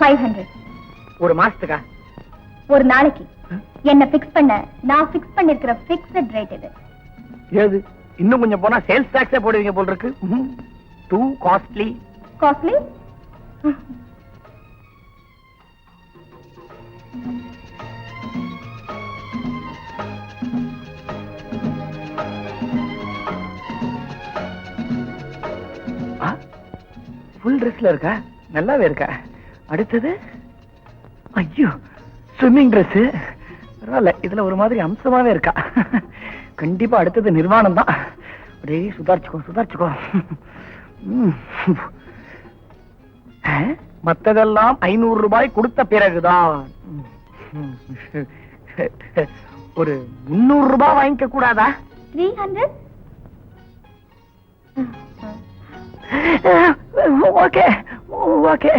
500. ஒரு மாசத்துக்கா? ஒரு நாளைக்கு என்ன பிக்ஸ் பண்ண நான் பிக்ஸ் பண்ணிருக்கிற பிக்ஸட் ரேட் இது. ஏது இன்னும் கொஞ்சம் போனா சேல்ஸ் டாக்ஸே போடுவீங்க போல் இருக்கு. Too costly. காஸ்ட்லி? ஃபுல் ட்ரெஸ்ல இருக்கா? நல்லாவே இருக்கா. அடுத்தது ஐயோ ஸ்விம்மிங் ட்ரெஸ். பரவாயில்ல, இதுல ஒரு மாதிரி அம்சமாவே இருக்கா. கண்டிப்பா அடுத்தது நிர்வாணம் தான். அப்படியே சுதாரிச்சுக்கோ. மத்ததெல்லாம் 500 ரூபாய் கொடுத்த பிறகுதான். ஒரு 300 ரூபாய் வாங்கிக்க கூடாதா? 300. ஓகே.